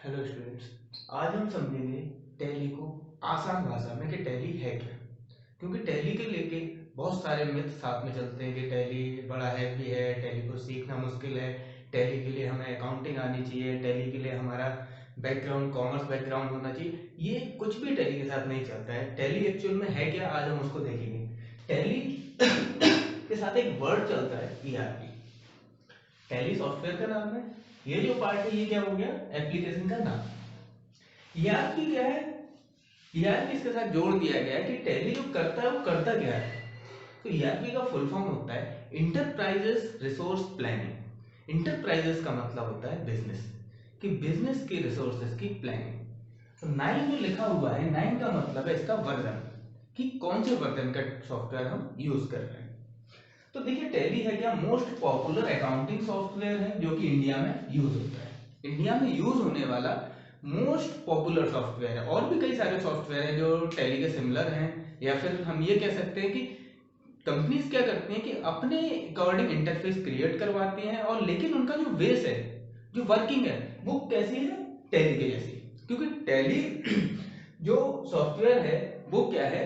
Hello students, आज हम समझेंगे टैली को आसान भाषा में कि टैली है क्या। क्योंकि टैली के लेके बहुत सारे मिथ साथ में चलते हैं कि टैली बड़ा हैवी है, टैली को सीखना मुश्किल है, टैली के लिए हमें अकाउंटिंग आनी चाहिए, टैली के लिए हमारा बैकग्राउंड कॉमर्स बैकग्राउंड होना चाहिए। ये कुछ भी टैली के साथ नहीं चलता है। टैली एक्चुअल में है क्या, आज हम उसको देखेंगे। टैली के साथ एक वर्ड चलता है, ईआरपी। टैली सॉफ्टवेयर का नाम है। ये जो पार्ट है ये क्या हो गया, एप्लीकेशन का नाम। ईआरपी क्या है, ईआरपी इसके साथ जोड़ दिया गया है कि टैली जो करता है वो करता क्या है। तो ईआरपी का फुल फॉर्म होता है इंटरप्राइजेस रिसोर्स प्लानिंग। इंटरप्राइजेस का मतलब होता है बिजनेस, कि बिजनेस की रिसोर्सेज की प्लानिंग। तो 9 जो लिखा हुआ है, 9 का मतलब है इसका वर्जन, कि कौन से वर्जन का सॉफ्टवेयर हम यूज कर रहे हैं। तो देखिए टैली है क्या, मोस्ट पॉपुलर अकाउंटिंग सॉफ्टवेयर है जो कि इंडिया में यूज होता है। इंडिया में यूज होने वाला मोस्ट पॉपुलर सॉफ्टवेयर है। और भी कई सारे सॉफ्टवेयर हैं जो टैली के सिमिलर हैं, या फिर हम ये कह सकते हैं कि कंपनीज क्या करती हैं कि अपने अकॉर्डिंग इंटरफेस क्रिएट करवाती हैं, और लेकिन उनका जो बेस है, जो वर्किंग है, वो कैसी है, टैली के जैसी। क्योंकि टैली जो सॉफ्टवेयर है वो क्या है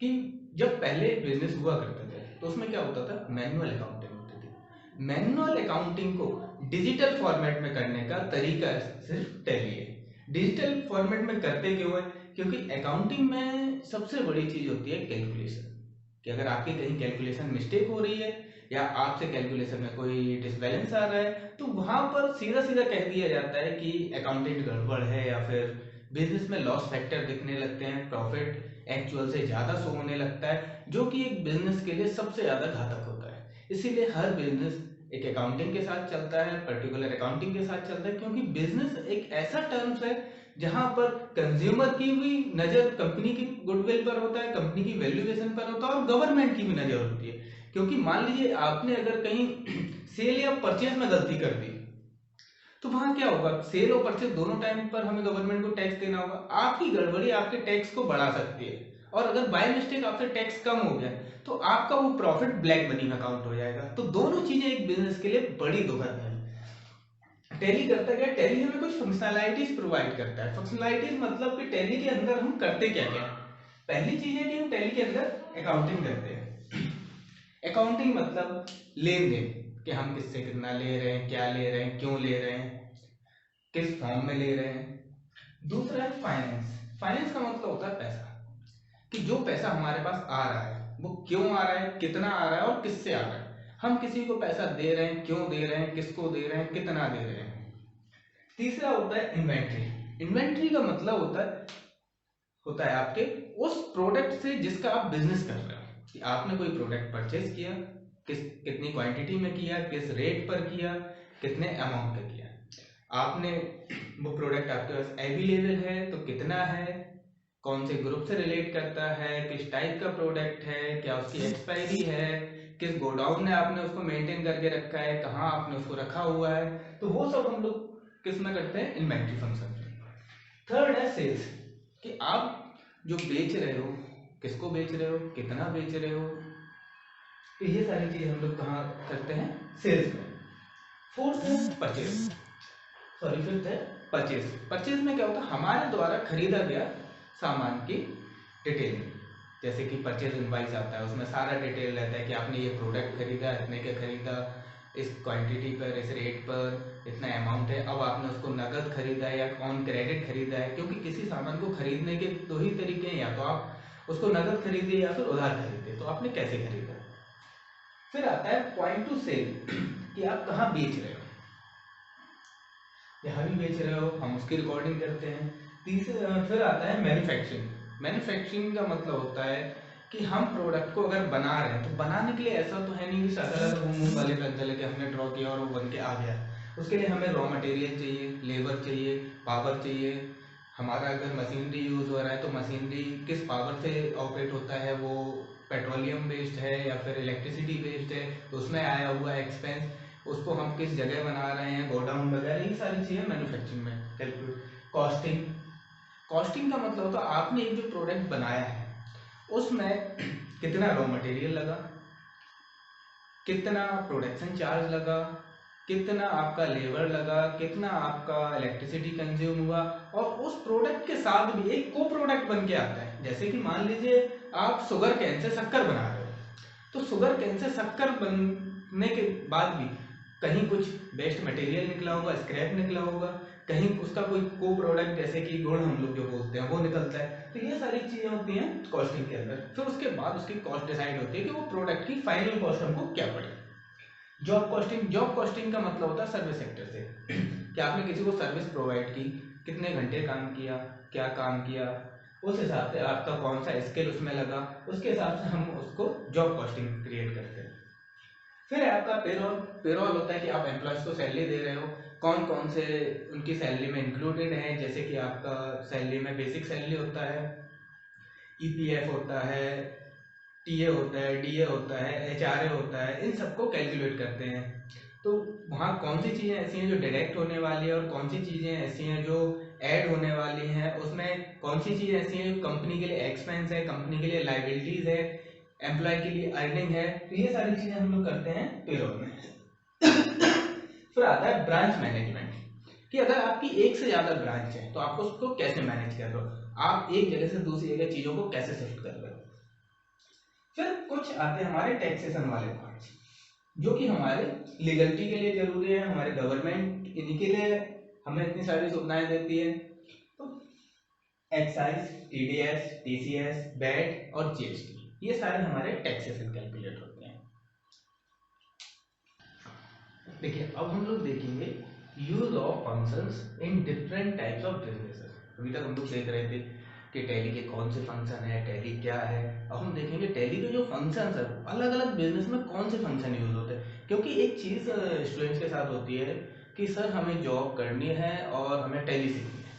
कि जब पहले बिजनेस हुआ करते थे तो उसमें क्या होता था, मैनुअल अकाउंटिंग होती थी। मैनुअल अकाउंटिंग को डिजिटल फॉर्मेट में करने का तरीका सिर्फ टैली है। डिजिटल फॉर्मेट में करते क्यों है, क्योंकि अकाउंटिंग में सबसे बड़ी चीज होती है कैलकुलेशन। कि अगर आपकी कहीं कैलकुलेशन मिस्टेक हो रही है, या आपसे कैलकुलेशन में कोई डिसबैलेंस आ रहा है, तो वहां पर सीधा सीधा कह दिया जाता है कि अकाउंटेंट गड़बड़ है, या फिर बिजनेस में लॉस फैक्टर दिखने लगते हैं, प्रॉफिट एक्चुअल से ज्यादा शो होने लगता है, जो कि एक बिजनेस के लिए सबसे ज्यादा घातक होता है। इसीलिए हर बिजनेस एक अकाउंटिंग के साथ चलता है, पर्टिकुलर अकाउंटिंग के साथ चलता है, क्योंकि बिजनेस एक ऐसा टर्म्स है जहां पर कंज्यूमर की भी नजर कंपनी की गुडविल पर होता है, कंपनी की वैल्यूएशन पर होता है, और गवर्नमेंट की भी नजर होती है। क्योंकि मान लीजिए आपने अगर कहीं सेल या परचेज में गलती कर दी, तो वहां क्या होगा, सेल और परचेज दोनों टाइम पर हमें गवर्नमेंट को टैक्स देना होगा। आपकी गड़बड़ी आपके टैक्स को बढ़ा सकती है, और अगर बाय मिस्टेक आपसे टैक्स कम हो गया तो आपका वो प्रॉफिट ब्लैक मनी में काउंट हो जाएगा। तो दोनों चीजें एक बिजनेस के लिए बड़ी दुखद है। टैली करता क्या, टैली हमें कुछ फंक्शनैलिटीज प्रोवाइड करता है। फंक्शनैलिटीज मतलब कि टैली के अंदर हम करते क्या क्या। पहली चीज है कि हम टैली के अंदर अकाउंटिंग करते हैं। अकाउंटिंग मतलब लेन देन, कि हम किससे कितना ले रहे हैं, क्या ले रहे हैं, क्यों ले रहे हैं, किस फॉर्म में ले रहे हैं। दूसरा है फाइनेंस। फाइनेंस का मतलब होता है पैसा, कि जो पैसा हमारे पास आ रहा है वो क्यों आ रहा है, कितना आ रहा है, और किससे आ रहा है। हम किसी को पैसा दे रहे हैं, क्यों दे रहे हैं, किसको दे रहे हैं, कितना दे रहे हैं। तीसरा होता है इन्वेंट्री। इन्वेंट्री का मतलब होता है आपके उस प्रोडक्ट से जिसका आप बिजनेस कर रहे हो, कि आपने कोई प्रोडक्ट परचेज किया, कितनी क्वांटिटी में किया, किस रेट पर किया, कितने अमाउंट पे किया। आपने वो प्रोडक्ट आपके पास अवेलेबल है तो कितना है, कौन से ग्रुप से रिलेट करता है, किस टाइप का प्रोडक्ट है, क्या उसकी एक्सपायरी है, किस गोडाउन में आपने उसको मेंटेन करके रखा है, कहाँ आपने उसको रखा हुआ है। तो वो सब हम लोग किस में करते हैं, इन्वेंट्री फंक्शन में। थर्ड है सेल्स, कि आप जो बेच रहे हो, किसको बेच रहे हो, कितना बेच रहे हो। तो ये सारी चीजें हम लोग कहाँ करते हैं, सेल्स में। फोर्थ है परचेज, सॉरी फिफ्थ है परचेज। परचेज में क्या होता है, हमारे द्वारा खरीदा गया सामान की डिटेलिंग। जैसे कि परचेज इनवाइस आता है, उसमें सारा डिटेल रहता है कि आपने ये प्रोडक्ट खरीदा, इतने का खरीदा, इस क्वांटिटी पर, इस रेट पर, इतना अमाउंट है। अब आपने उसको नकद खरीदा है या ऑन क्रेडिट खरीदा है, क्योंकि किसी सामान को खरीदने के दो ही तरीके हैं, या तो आप उसको नकद खरीदे या फिर उधार खरीदे। तो आपने कैसे खरीदा। फिर आता है पॉइंट टू सेल, कि आप कहाँ बेच रहे हो, जहाँ भी बेच रहे हो हम उसकी रिकॉर्डिंग करते हैं। फिर आता है मैन्युफैक्चरिंग। मैन्युफैक्चरिंग का मतलब होता है कि हम प्रोडक्ट को अगर बना रहे हैं, तो बनाने के लिए ऐसा तो है नहीं कि साधारण घूम घूम वाले पेंसिल लेके हमने ड्रॉ किया और वो बन के आ गया। उसके लिए हमें रॉ मटेरियल चाहिए, लेबर चाहिए, पावर चाहिए। हमारा अगर मशीनरी यूज हो रहा है तो मशीनरी किस पावर से ऑपरेट होता है, वो पेट्रोलियम बेस्ड है या फिर इलेक्ट्रिसिटी बेस्ड है, तो उसमें आया हुआ एक्सपेंस, उसको हम किस जगह बना रहे हैं, गोडाउन वगैरह, ये सारी चीजें मैन्युफैक्चरिंग में कैलकुलेट। कॉस्टिंग, कॉस्टिंग का मतलब होता है आपने एक जो प्रोडक्ट बनाया है उसमें कितना रॉ मटेरियल लगा, कितना प्रोडक्शन चार्ज लगा, कितना आपका लेबर लगा, कितना आपका इलेक्ट्रिसिटी कंज्यूम हुआ, और उस प्रोडक्ट के साथ भी एक को प्रोडक्ट बन के आता है। जैसे कि मान लीजिए आप शुगर कैन से शक्कर बना रहे हो, तो शुगर कैन से शक्कर बनने के बाद भी कहीं कुछ वेस्ट मटेरियल निकला होगा, स्क्रैप निकला होगा, कहीं उसका कोई को प्रोडक्ट जैसे कि गुण हम लोग जो बोलते हैं वो निकलता है। तो ये सारी चीजें होती हैं कॉस्टिंग के अंदर। फिर उसके बाद उसकी कॉस्ट डिसाइड होती है कि वो प्रोडक्ट की फाइनल कॉस्ट हमको क्या पड़े। जॉब कॉस्टिंग का मतलब होता है सर्विस सेक्टर से कि आपने किसी को सर्विस प्रोवाइड की, कितने घंटे काम किया, क्या काम किया, उस हिसाब से आपका कौन सा स्किल उसमें लगा, उसके हिसाब से हम उसको जॉब कॉस्टिंग क्रिएट करते हैं। फिर आपका पेरोल। पेरोल होता है कि आप एम्प्लॉयज को सैलरी दे रहे हो, कौन कौन से उनकी सैलरी में इंक्लूडेड है। जैसे कि आपका सैलरी में बेसिक सैलरी होता है, ईपीएफ होता है, टीए होता है, डीए होता है, एचआरए होता है, इन सबको कैलकुलेट करते हैं। तो वहाँ कौन सी चीज़ें ऐसी हैं जो डायरेक्ट होने वाली है और कौन सी चीज़ें ऐसी हैं जो ऐड होने वाली हैं, उसमें कौन सी चीज़ें ऐसी हैं जो कंपनी के लिए एक्सपेंस है, कंपनी के लिए लाइबिलिटीज है, एम्प्लॉय के लिए अर्निंग है। तो ये सारी चीज़ें हम लोग करते हैं पेरोल में। फिर आता है ब्रांच मैनेजमेंट, कि अगर आपकी एक से ज़्यादा ब्रांच है तो आपको उसको कैसे मैनेज कर रहे हो, आप एक जगह से दूसरी जगह चीज़ों को कैसे शिफ्ट कर रहे हो। फिर कुछ आते हैं हमारे टैक्सेशन वाले पार्ट, जो कि हमारे लीगलिटी के लिए जरूरी है, हमारे गवर्नमेंट इन्हीं के लिए हमें इतनी सारी सुविधाएं देती है। तो एक्साइज, टीडीएस, टीसीएस, वैट और जीएसटी, ये सारे हमारे टैक्सेशन कैलकुलेट होते हैं। देखिए अब हम लोग देखेंगे use of functions in different types of businesses. अभी तक हम लोग देख रहे थे कि टैली के कौन से फंक्शन है, टैली क्या है। अब हम देखेंगे टैली के जो फंक्शंस है अलग अलग बिजनेस में कौन से फंक्शन यूज होते हैं। क्योंकि एक चीज़ स्टूडेंट्स के साथ होती है कि सर हमें जॉब करनी है और हमें टैली सीखनी है।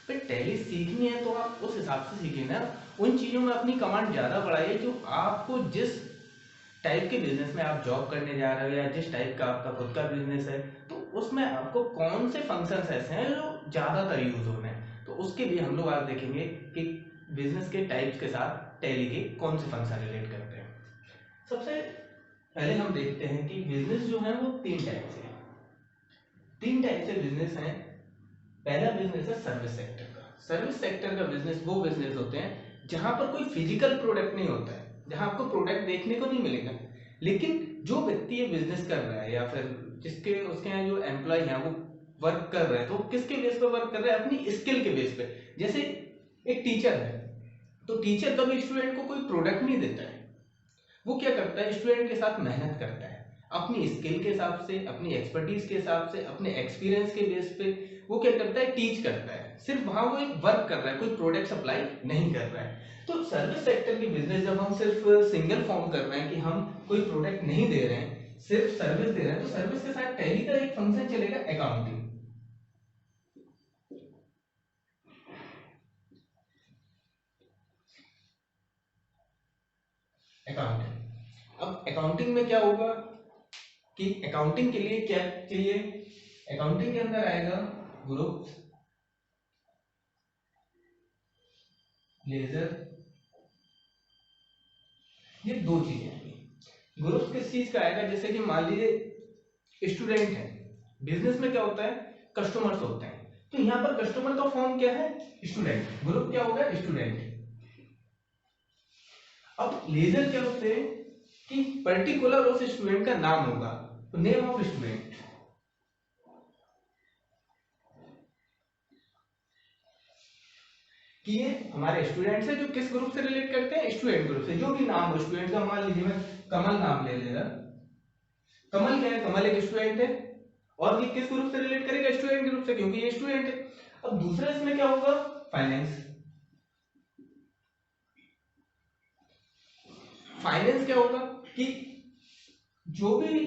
फिर टैली सीखनी है तो आप उस हिसाब से सीखिए ना, उन चीज़ों में अपनी कमांड ज़्यादा बढ़ाइए जो आपको जिस टाइप के बिजनेस में आप जॉब करने जा रहे हो या जिस टाइप का आपका खुद का बिजनेस है, तो उसमें आपको कौन से फंक्शंस ऐसे हैं जो ज़्यादातर यूज होने हैं। तो उसके लिए हम लोग आज देखेंगे कि बिजनेस के टाइप्स के साथ टैली के कौन से फंक्शन रिलेट करते हैं। सबसे पहले हम देखते हैं कि बिजनेस जो है वो तीन टाइप से है। तीन टाइप से बिजनेस हैं। पहला बिजनेस है सर्विस सेक्टर का। सर्विस सेक्टर का बिजनेस वो बिजनेस होते हैं जहां पर कोई फिजिकल प्रोडक्ट नहीं होता है, जहां आपको प्रोडक्ट देखने को नहीं मिलेगा, लेकिन जो व्यक्ति ये बिजनेस कर रहा है या फिर जिसके उसके यहाँ जो एम्प्लॉय हैं वो वर्क कर रहे हैं, तो किसके बेस पे वर्क कर रहे हैं, अपनी स्किल के बेस पे। जैसे एक टीचर है, तो टीचर कभी स्टूडेंट को कोई प्रोडक्ट नहीं देता है, वो क्या करता है स्टूडेंट के साथ मेहनत करता है, अपनी स्किल के हिसाब से, अपनी एक्सपर्टीज के हिसाब से, अपने एक्सपीरियंस के बेस पे वो क्या करता है, टीच करता है। सिर्फ वहां वो एक वर्क कर रहा है, कोई प्रोडक्ट सप्लाई नहीं कर रहा है। तो सर्विस सेक्टर की बिजनेस जब हम सिर्फ सिंगल फॉर्म कर रहे हैं कि हम कोई प्रोडक्ट नहीं दे रहे हैं, सिर्फ सर्विस दे रहे हैं, तो सर्विस के साथ टैली का एक फंक्शन चलेगा अकाउंटिंग। अकाउंटिंग, अब अकाउंटिंग में क्या होगा कि अकाउंटिंग के लिए क्या चाहिए, अकाउंटिंग के अंदर आएगा ग्रुप, लेजर, ये दो चीजें आएंगी। ग्रुप किस चीज का आएगा, जैसे कि मान लीजिए स्टूडेंट है, बिजनेस में क्या होता है, कस्टमर्स होते हैं, तो यहाँ पर कस्टमर का फॉर्म क्या है, स्टूडेंट, ग्रुप क्या होगा, स्टूडेंट। अब लेजर क्या होते हैं कि पर्टिकुलर उस स्टूडेंट का नाम होगा, तो नेम ऑफ स्टूडेंट। कि ये हमारे स्टूडेंट्स है जो किस ग्रुप से रिलेट करते हैं, स्टूडेंट ग्रुप से। जो भी नाम हो स्टूडेंट का, मान लीजिए मैं कमल नाम ले लेगा, कमल क्या है, कमल एक स्टूडेंट है, और ये किस ग्रुप से रिलेट करेगा, स्टूडेंट ग्रुप से, क्योंकि ये स्टूडेंट है। अब दूसरा इसमें क्या होगा, फाइनेंस। फाइनेंस क्या होगा कि जो भी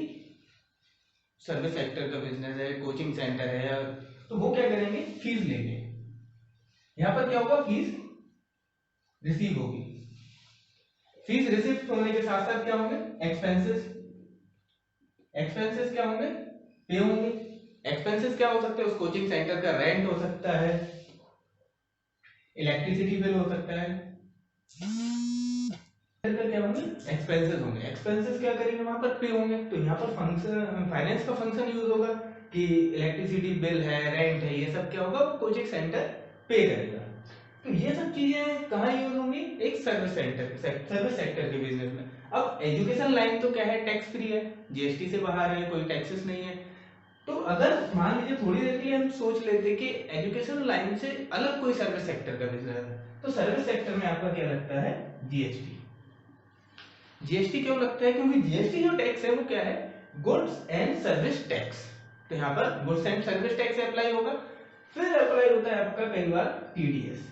सर्विस सेक्टर का बिजनेस है, कोचिंग सेंटर है, तो वो क्या करेंगे, फीस लेंगे। यहां पर क्या होगा, फीस रिसीव होगी। फीस रिसीव होने के साथ साथ क्या होंगे, एक्सपेंसेस। एक्सपेंसेस क्या होंगे, पे होंगे। एक्सपेंसेस क्या हो सकते हैं, उस कोचिंग सेंटर का रेंट हो सकता है, इलेक्ट्रिसिटी बिल हो सकता है, क्या होंगे, एक्सपेंसेस होंगे। एक्सपेंसेस क्या करेंगे, वहां पर पे होंगे। तो यहाँ पर फंक्शन फाइनेंस का फंक्शन यूज होगा कि इलेक्ट्रिसिटी बिल है, रेंट है, ये सब क्या होगा, प्रोजेक्ट सेंटर पे करेगा। तो ये सब चीजें कहाँ यूज होंगी, एक सर्विस सेक्टर के बिजनेस में। अब एजुकेशन लाइन तो क्या है, टैक्स फ्री है, जीएसटी से बाहर है, कोई टैक्सेस नहीं है। तो अगर मान लीजिए थोड़ी देर के लिए हम सोच लेते कि एजुकेशन लाइन से अलग कोई सर्विस सेक्टर का बिजनेस है, तो सर्विस सेक्टर में आपका क्या लगता है, जीएसटी। जीएसटी क्यों लगता है, क्योंकि जीएसटी जो टैक्स है वो क्या है, गुड्स एंड सर्विस टैक्स। तो यहाँ पर goods and service tax apply होगा। फिर अप्लाई होता है आपका कई बार टीडीएस।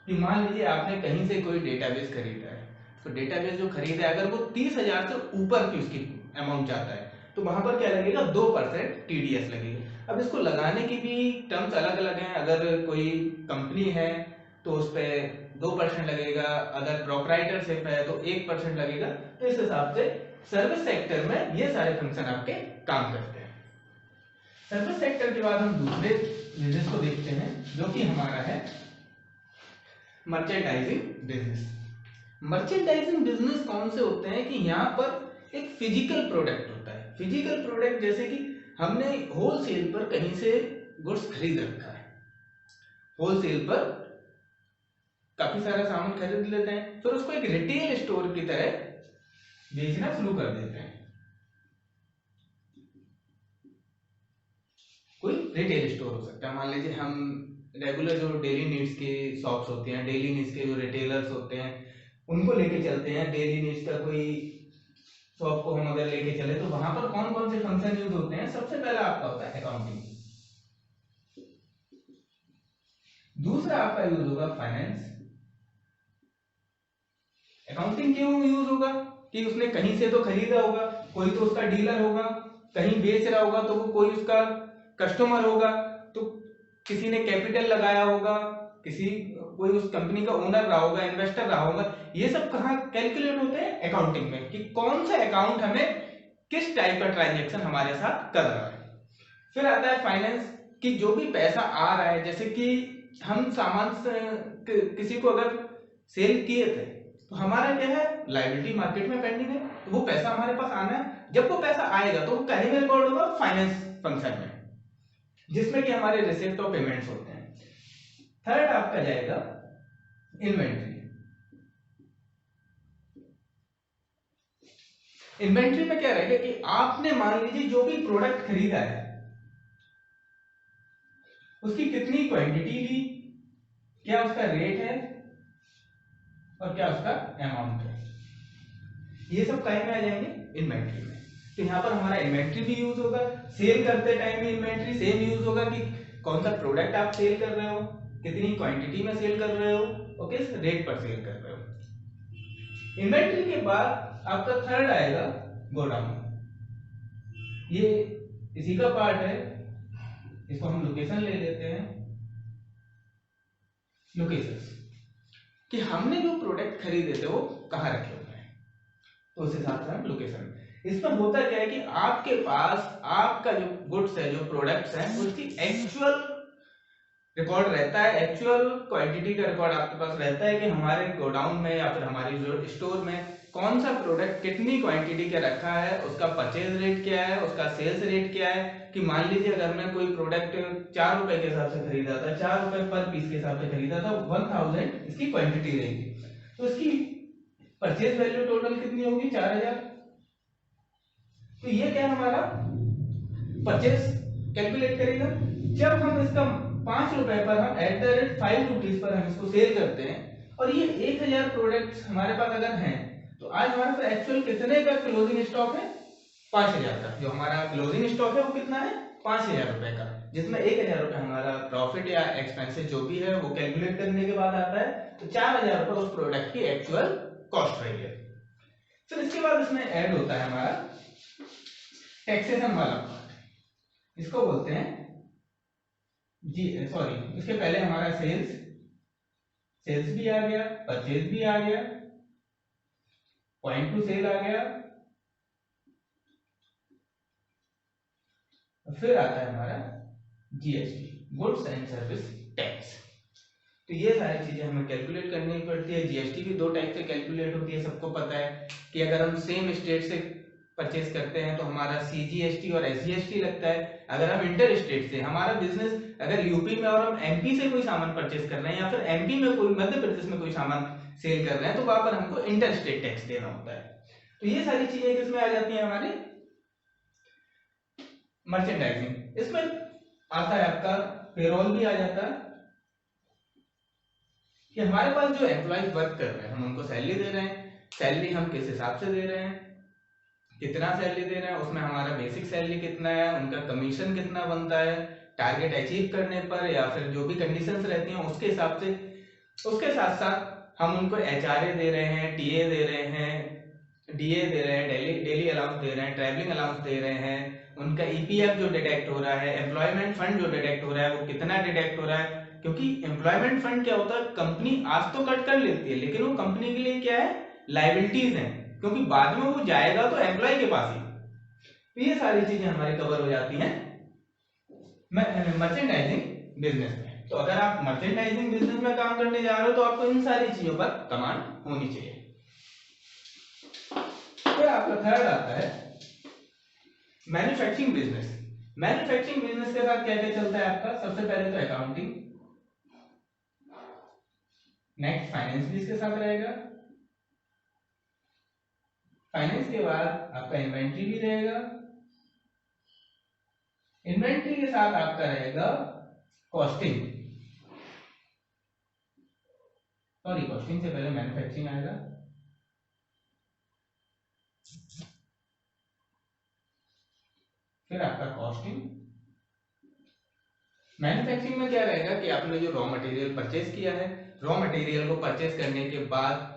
कि मान लीजिए आपने कहीं से कोई डेटाबेस खरीदा है, तो डेटाबेस जो खरीदा है अगर वो 30,000 से ऊपर की उसकी अमाउंट जाता है, तो वहां पर क्या लगेगा, 2% टीडीएस लगेगा। अब इसको लगाने की भी टर्म्स अलग अलग हैं। अगर कोई कंपनी है तो उस पर 2% लगेगा, अगर प्रोप्राइटरशिप है तो 1% लगेगा। तो इस हिसाब से सर्विस सेक्टर में ये सारे फंक्शन आपके काम करते हैं। सर्विस सेक्टर के बाद हम दूसरे बिजनेस को देखते हैं, जो कि हमारा है मर्चेंडाइजिंग बिजनेस। मर्चेंडाइजिंग बिजनेस कौन से होते हैं कि यहाँ पर एक फिजिकल प्रोडक्ट होता है। फिजिकल प्रोडक्ट जैसे कि हमने होलसेल पर कहीं से गुड्स खरीद रखा है, होलसेल पर काफी सारा सामान खरीद लेते हैं, फिर उसको एक रिटेल स्टोर की तरह बेचना शुरू कर देते हैं। कोई रिटेल स्टोर हो सकता है, मान लीजिए हम रेगुलर जो डेली नीड्स के शॉप्स होते हैं, डेली नीड्स के जो रिटेलर्स होते हैं, उनको लेके चलते हैं। डेली नीड्स का कोई शॉप को हम अगर लेके चले तो वहां पर कौन कौन से फंक्शन यूज होते हैं, सबसे पहला आपका होता है अकाउंटिंग, दूसरा आपका यूज होगा फाइनेंस। अकाउंटिंग क्यों यूज होगा कि उसने कहीं से तो खरीदा होगा, कोई तो उसका डीलर होगा, कहीं बेच रहा होगा तो वो कोई उसका कस्टमर होगा, तो किसी ने कैपिटल लगाया होगा, किसी कोई उस कंपनी का ओनर रहा होगा, इन्वेस्टर रहा होगा। ये सब कहाँ कैलकुलेट होते हैं, अकाउंटिंग में, कि कौन सा अकाउंट हमें किस टाइप का ट्रांजेक्शन हमारे साथ कर रहा है। फिर आता है फाइनेंस, कि जो भी पैसा आ रहा है, जैसे कि हम सामान किसी को अगर सेल किए थे तो हमारा क्या है, लायबिलिटी मार्केट में पेंडिंग है, तो वो पैसा हमारे पास आना है। जब वो पैसा आएगा तो वो कहीं में रिकॉर्ड होगा, फाइनेंस फंक्शन में, जिसमें कि हमारे रिसिप्ट और पेमेंट्स होते हैं। थर्ड आपका जाएगा इन्वेंट्री। इन्वेंट्री में क्या रहेगा कि आपने मान लीजिए जो भी प्रोडक्ट खरीदा है उसकी कितनी क्वांटिटी ली, क्या उसका रेट है और क्या उसका अमाउंट है, ये सब कहीं में आ जाएंगे, इन्वेंट्री में। तो यहाँ पर हमारा इन्वेंट्री भी यूज होगा, सेल करते टाइम भी इन्वेंट्री सेम यूज होगा कि कौन सा प्रोडक्ट आप सेल कर रहे हो, कितनी क्वांटिटी में सेल कर रहे हो और किस रेट पर सेल कर रहे हो। इन्वेंट्री के बाद आपका थर्ड आएगा गोडाउन। ये इसी का पार्ट है, इसको हम लोकेशन ले लेते हैं। लोकेशन कि हमने जो प्रोडक्ट खरीदे थे वो कहाँ रखे हुए हैं, तो उस हिसाब से हम लोकेशन। इसमें होता क्या है कि आपके पास आपका जो गुड्स है, जो प्रोडक्ट्स हैं, उसकी एक्चुअल रिकॉर्ड रहता है, एक्चुअल क्वांटिटी का रिकॉर्ड आपके पास रहता है कि हमारे गोडाउन में या फिर हमारी जो स्टोर में कौन सा प्रोडक्ट कितनी क्वांटिटी का रखा है, उसका परचेज रेट क्या है, उसका सेल्स रेट क्या है। कि मान लीजिए अगर मैं कोई प्रोडक्ट 4 रुपए के हिसाब से खरीदा था, 4 रुपए पर पीस के हिसाब से खरीदा था, 1000 इसकी क्वांटिटी रहेगी, तो इसकी परचेज वैल्यू टोटल कितनी होगी, 4000। तो ये क्या हमारा परचेज कैलकुलेट करेगा। जब हम इसका 5 रुपए पर हम at the rate 5 rupees per हम इसको सेल करते हैं, और ये 1000 प्रोडक्ट्स हमारे पास अगर हैं, तो आज हमारे पास एक्चुअल कितने का क्लोजिंग स्टॉक है, 5000 का। जो हमारा क्लोजिंग स्टॉक है वो कितना है, 5000 रुपए का, जिसमें 1000 रुपए हमारा प्रॉफिट या एक्सपेंसेस जो भी है वो कैलकुलेट करने के बाद आता है। तो 4000 रुपए उस प्रोडक्ट की एक्चुअल कॉस्ट रही है। फिर इसके बाद इसमें ऐड होता है हमारा टैक्सेशन वाला पार्ट, इसको बोलते हैं जी, सॉरी, इसके पहले हमारा सेल्स भी आ गया, परचेज भी आ गया, पॉइंट टू सेल आ गया, फिर आता है हमारा GST, goods and service tax. तो ये सारी चीजें हमें कैलकुलेट करनी पड़ती है। जीएसटी भी दो टाइप से कैलकुलेट होती है, सबको पता है कि अगर हम सेम स्टेट से परचेस करते हैं तो हमारा सीजीएसटी और एसजीएसटी लगता है। अगर हम इंटर स्टेट से, हमारा बिजनेस अगर यूपी में और हम एमपी से कोई सामान परचेस कर रहे हैं या फिर एमपी में कोई, मध्य प्रदेश में कोई सामान सेल कर रहे हैं, तो वहां पर हमको इंटर स्टेट टैक्स देना होता है। तो ये सारी चीजें किसमें आ जाती हैं, हमारे मर्चेंडाइजिंग। इसमें आता है आपका पेरोल भी आ जाता है कि हमारे पास जो एम्प्लॉयज वर्क कर रहे हैं हम उनको सैलरी दे रहे हैं, सैलरी हम किस हिसाब से दे रहे हैं, कितना सैलरी दे रहे हैं, उसमें हमारा बेसिक सैलरी कितना है, उनका कमीशन कितना बनता है टारगेट अचीव करने पर या फिर जो भी कंडीशंस रहती हैं उसके हिसाब से। उसके साथ साथ हम उनको एचआरए दे रहे हैं, टीए दे रहे हैं, डीए दे रहे हैं, डेली अलाउंस दे रहे हैं, ट्रैवलिंग अलाउंस दे रहे हैं, उनका ईपीएफ जो डिडक्ट हो रहा है, एम्प्लॉयमेंट फंड जो डिडक्ट हो रहा है वो कितना डिडक्ट हो रहा है। क्योंकि एम्प्लॉयमेंट फंड क्या होता है, कंपनी आज तो कट कर लेती है लेकिन वो कंपनी के लिए क्या है, लायबिलिटीज है, क्योंकि बाद में वो जाएगा तो एम्प्लॉय के पास ही। तो ये सारी चीजें हमारी कवर हो जाती हैं मर्चेंडाइजिंग बिजनेस में। तो अगर आप मर्चेंडाइजिंग बिजनेस में काम करने जा रहे हो तो आपको इन सारी चीजों पर कमांड होनी चाहिए। फिर आपका थर्ड आता है मैन्युफैक्चरिंग बिजनेस। मैन्युफैक्चरिंग बिजनेस के साथ क्या क्या चलता है आपका, सबसे पहले तो अकाउंटिंग, नेक्स्ट फाइनेंस भी इसके साथ रहेगा, फाइनेंस के बाद आपका इन्वेंट्री भी रहेगा, इन्वेंट्री के साथ आपका रहेगा कॉस्टिंग, सॉरी कॉस्टिंग से पहले मैन्युफैक्चरिंग आएगा, फिर आपका कॉस्टिंग। मैन्युफैक्चरिंग में क्या रहेगा कि आपने जो रॉ मटेरियल परचेज किया है, रॉ मटेरियल को परचेज करने के बाद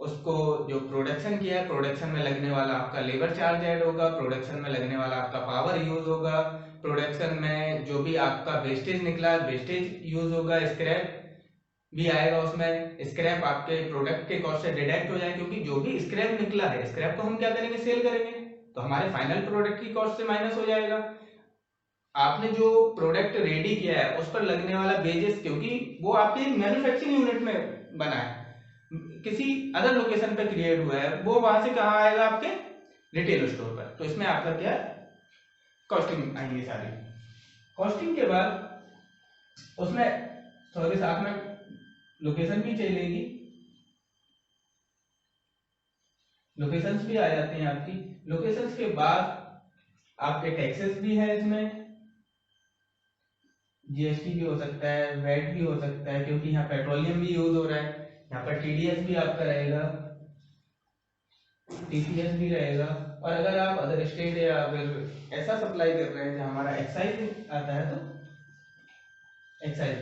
उसको जो प्रोडक्शन किया है, प्रोडक्शन में लगने वाला आपका लेबर चार्ज ऐड होगा, प्रोडक्शन में लगने वाला आपका पावर यूज होगा, प्रोडक्शन में जो भी आपका वेस्टेज निकला वेस्टेज यूज होगा, स्क्रैप भी आएगा उसमें, स्क्रैप आपके प्रोडक्ट के कॉस्ट से डिडक्ट हो जाए, क्योंकि जो भी स्क्रैप निकला है स्क्रैप को हम क्या करेंगे, सेल करेंगे, तो हमारे फाइनल प्रोडक्ट की कॉस्ट से माइनस हो जाएगा। आपने जो प्रोडक्ट रेडी किया है उस पर लगने वाला वेजेस, क्योंकि वो आपके मैन्युफैक्चरिंग यूनिट में बना है, किसी अदर लोकेशन पे क्रिएट हुआ है, वो वहां से कहाँ आएगा, आपके रिटेल स्टोर पर। तो इसमें आपका क्या कॉस्टिंग आएंगे सारी। कॉस्टिंग के बाद उसमें सॉरी साथ में लोकेशन भी चलेगी, लोकेशंस भी आ जाती हैं आपकी। लोकेशंस के बाद आपके टैक्सेस भी है, इसमें जीएसटी भी हो सकता है, वैट भी हो सकता है, क्योंकि यहाँ पेट्रोलियम भी यूज हो रहा है, यहाँ पर टीडीएस भी आपका रहेगा, टीसीएस भी रहेगा। और अगर आप अदर स्टेट या फिर ऐसा सप्लाई कर रहे हैं जहाँ हमारा एक्साइज आता है तो एक्साइज